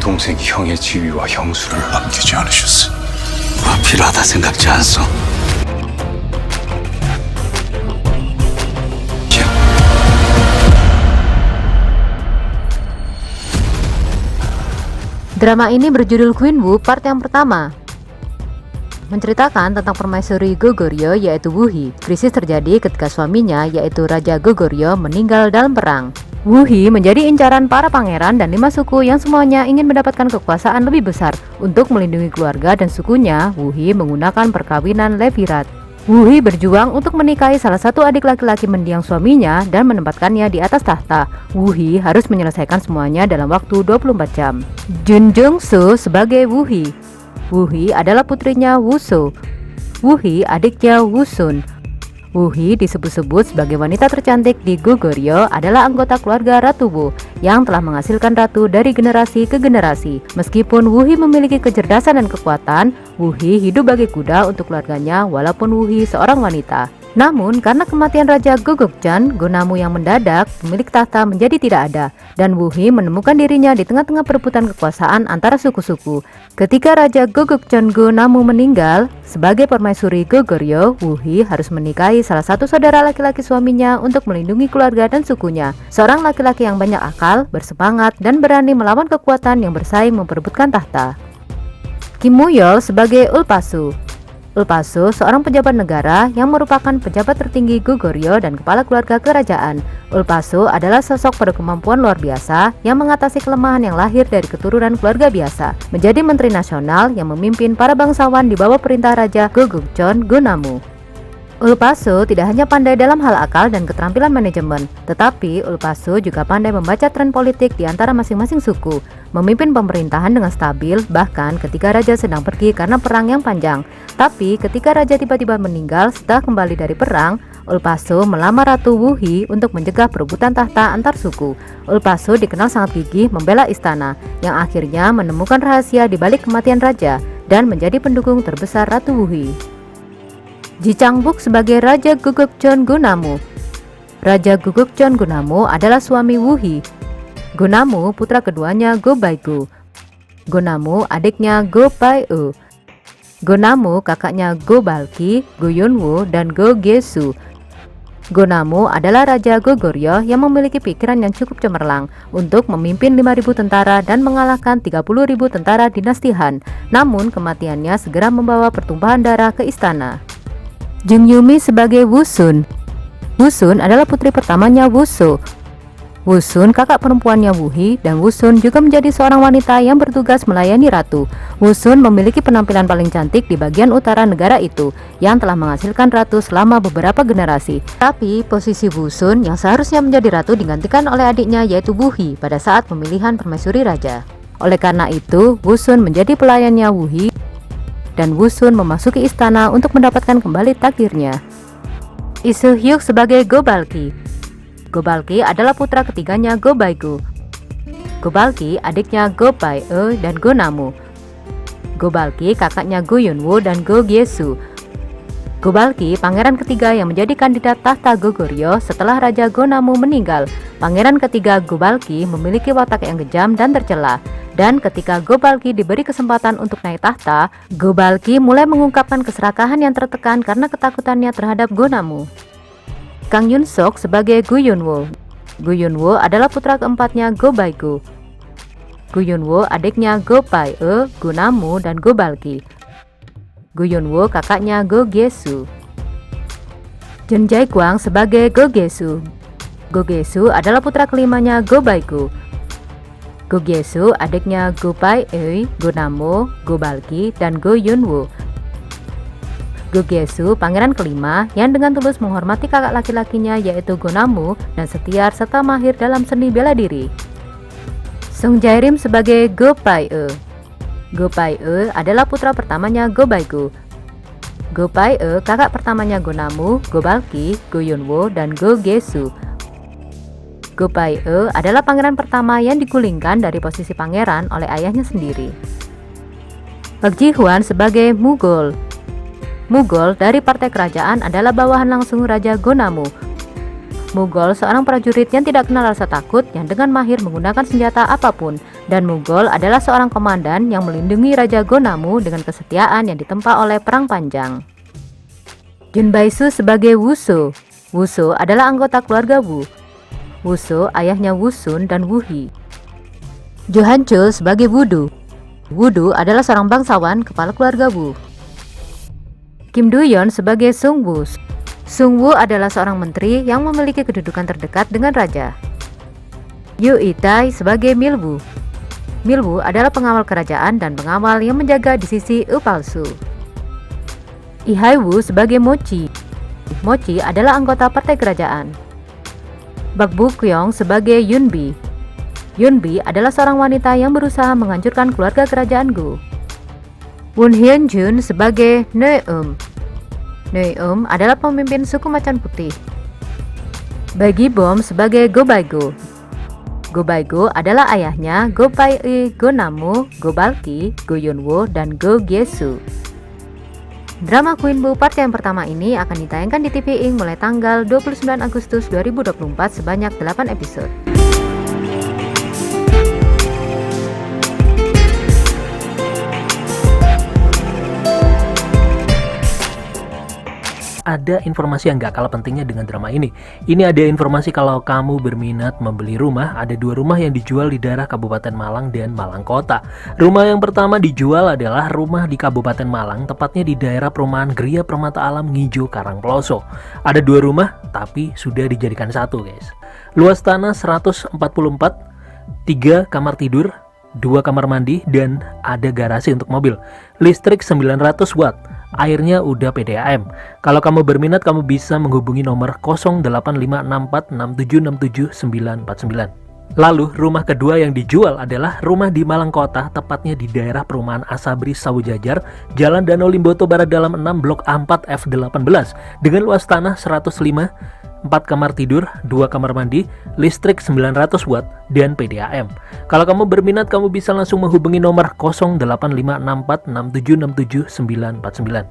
동생이 형의 지위와 형수를 아끼지 않으셨어. 필요하다 생각지 않소. Drama ini berjudul Queen Wu part yang pertama. Menceritakan tentang permaisuri Goguryeo yaitu Wuhi. Krisis terjadi ketika suaminya yaitu Raja Goguryeo meninggal dalam perang. Wuhi menjadi incaran para pangeran dan 5 suku yang semuanya ingin mendapatkan kekuasaan lebih besar. Untuk melindungi keluarga dan sukunya, Wuhi menggunakan perkawinan levirat. Wuhi berjuang untuk menikahi salah satu adik laki-laki mendiang suaminya dan menempatkannya di atas tahta. Wuhi harus menyelesaikan semuanya dalam waktu 24 jam. Jun Jung-soo sebagai Wuhi. Wuhi adalah putrinya Woo-soo. Wuhi adiknya Woo-sun. Wuhi disebut-sebut sebagai wanita tercantik di Goguryeo adalah anggota keluarga Ratu Wu yang telah menghasilkan ratu dari generasi ke generasi. Meskipun Wuhi memiliki kecerdasan dan kekuatan, Wuhi hidup bagi kuda untuk keluarganya walaupun Wuhi seorang wanita. Namun karena kematian Raja Gogokjeon, Go-namu yang mendadak, pemilik tahta menjadi tidak ada dan Wuhi menemukan dirinya di tengah-tengah perebutan kekuasaan antara suku-suku. Ketika Raja Gogokjeon Go-namu meninggal, sebagai permaisuri Goguryeo, Wuhi harus menikahi salah satu saudara laki-laki suaminya untuk melindungi keluarga dan sukunya. Seorang laki-laki yang banyak akal, bersemangat, dan berani melawan kekuatan yang bersaing memperebutkan tahta. Kim Moo-yeol sebagai Ulpasu. Ulpasu seorang pejabat negara yang merupakan pejabat tertinggi Goguryeo dan kepala keluarga kerajaan. Ulpasu adalah sosok berkemampuan luar biasa yang mengatasi kelemahan yang lahir dari keturunan keluarga biasa. Menjadi menteri nasional yang memimpin para bangsawan di bawah perintah Raja Gogokjeon Go-namu. Ulpasu tidak hanya pandai dalam hal akal dan keterampilan manajemen, tetapi Ulpasu juga pandai membaca tren politik di antara masing-masing suku, memimpin pemerintahan dengan stabil bahkan ketika raja sedang pergi karena perang yang panjang. Tapi ketika raja tiba-tiba meninggal setelah kembali dari perang, Ulpasu melamar Ratu Wuhi untuk mencegah perebutan tahta antar suku. Ulpasu dikenal sangat gigih membela istana, yang akhirnya menemukan rahasia di balik kematian raja dan menjadi pendukung terbesar Ratu Wuhi. Ji Chang-buk sebagai Raja Gogokjeon Go-namu. Raja Gogokjeon Go-namu adalah suami Wuhi. Go-namu putra keduanya Go-baegu. Go-namu adiknya Go-bae-eu. Go-namu kakaknya Go-balki, Go-yeonwoo, dan Go-gesu. Go-namu adalah Raja Goguryeo yang memiliki pikiran yang cukup cemerlang untuk memimpin 5.000 tentara dan mengalahkan 30.000 tentara dinasti Han. Namun kematiannya segera membawa pertumpahan darah ke istana. Jung Yumi sebagai Woo-sun. Woo-sun adalah putri pertamanya Woo-soo. Woo-sun kakak perempuannya Wuhi dan Woo-sun juga menjadi seorang wanita yang bertugas melayani ratu. Woo-sun memiliki penampilan paling cantik di bagian utara negara itu yang telah menghasilkan ratu selama beberapa generasi. Tapi posisi Woo-sun yang seharusnya menjadi ratu digantikan oleh adiknya yaitu Wuhi pada saat pemilihan permaisuri raja. Oleh karena itu, Woo-sun menjadi pelayannya Wuhi dan Woo-sun memasuki istana untuk mendapatkan kembali takdirnya. Lee Soo-hyuk sebagai Go-balki. Go-balki adalah putra ketiganya Go-baegu. Go-balki adiknya Go-bae-eu dan Go-namu. Go-balki kakaknya Go-yeonwoo dan Go-gesu. Go-balki pangeran ketiga yang menjadi kandidat tahta Goguryeo setelah Raja Go-namu meninggal. Pangeran ketiga Go-balki memiliki watak yang kejam dan tercela. Dan ketika Go-balki diberi kesempatan untuk naik tahta, Go-balki mulai mengungkapkan keserakahan yang tertekan karena ketakutannya terhadap Go-namu. Kang Yun-sok sebagai Go-yeonwoo. Go-yeonwoo adalah putra keempatnya Go-baegu. Go-yeonwoo adiknya Go-bae-eu, Go-namu, dan Go-balki. Go-yeonwoo kakaknya Go-gesu. Jun Jae-kwang sebagai Go-gesu. Go-gesu adalah putra kelimanya Go-baegu. Go-gesu adiknya Go-bae-eu, Go-namu, Go-balki, dan Go-yeonwoo. Go-gesu pangeran kelima yang dengan tulus menghormati kakak laki-lakinya yaitu Go-namu dan setia serta mahir dalam seni bela diri. Sung Jae-rim sebagai Go-bae-eu. Go-bae-eu adalah putra pertamanya Go-baegu. Go-bae-eu kakak pertamanya Go-namu, Go-balki, Go-yeonwoo, dan Go-gesu. Go-bae-eu adalah pangeran pertama yang digulingkan dari posisi pangeran oleh ayahnya sendiri. Park Ji-hwan sebagai Mugol. Mugol dari partai kerajaan adalah bawahan langsung Raja Go-namu. Mugol seorang prajurit yang tidak kenal rasa takut yang dengan mahir menggunakan senjata apapun, dan Mugol adalah seorang komandan yang melindungi Raja Gonamu dengan kesetiaan yang ditempa oleh perang panjang. Junbaisu sebagai Wushu. Wushu adalah anggota keluarga Wu. Wushu ayahnya Wusun dan Wuhi. Johanchul sebagai Wudu. Wudu adalah seorang bangsawan kepala keluarga Wu. Kim Duyon sebagai Sungwu. Sungwu adalah seorang menteri yang memiliki kedudukan terdekat dengan raja. Yu Itai sebagai Milwu. Milwu adalah pengawal kerajaan dan pengawal yang menjaga di sisi palsu. Ihaiwu sebagai Mochi. Mochi adalah anggota partai kerajaan. Bak Bukyong sebagai Yunbi. Yunbi adalah seorang wanita yang berusaha menghancurkan keluarga kerajaan Gu. Won Hyun-jun sebagai Neum. Neum adalah pemimpin suku macan putih. Bagi Bom sebagai Gobaigo. Gobaigo adalah ayahnya Gobai Gonamu, Gobalki, Goyunwo, dan Go Gyesu. Drama Queen Boo part yang pertama ini akan ditayangkan di TV Ink mulai tanggal 29 Agustus 2024 sebanyak 8 episode. Ada informasi yang gak kalah pentingnya dengan drama ini. Ini ada informasi kalau kamu berminat membeli rumah, ada 2 rumah yang dijual di daerah Kabupaten Malang dan Malang Kota. Rumah yang pertama dijual adalah rumah di Kabupaten Malang, tepatnya di daerah perumahan Gria Permata Alam Ngijo Karangploso. Ada 2 rumah, tapi sudah dijadikan 1 guys. Luas tanah 144, 3 kamar tidur, 2 kamar mandi, dan ada garasi untuk mobil. Listrik 900 watt. Airnya udah PDAM. Kalau kamu berminat, kamu bisa menghubungi nomor 085546767949. Lalu, rumah kedua yang dijual adalah rumah di Malang Kota, tepatnya di daerah perumahan Asabri Sawojajar, Jalan Danau Limboto Barat Dalam 6 Blok A4 F18, dengan luas tanah 105, 4 kamar tidur, 2 kamar mandi, listrik 900 watt, dan PDAM. Kalau kamu berminat, kamu bisa langsung menghubungi nomor 085646767949.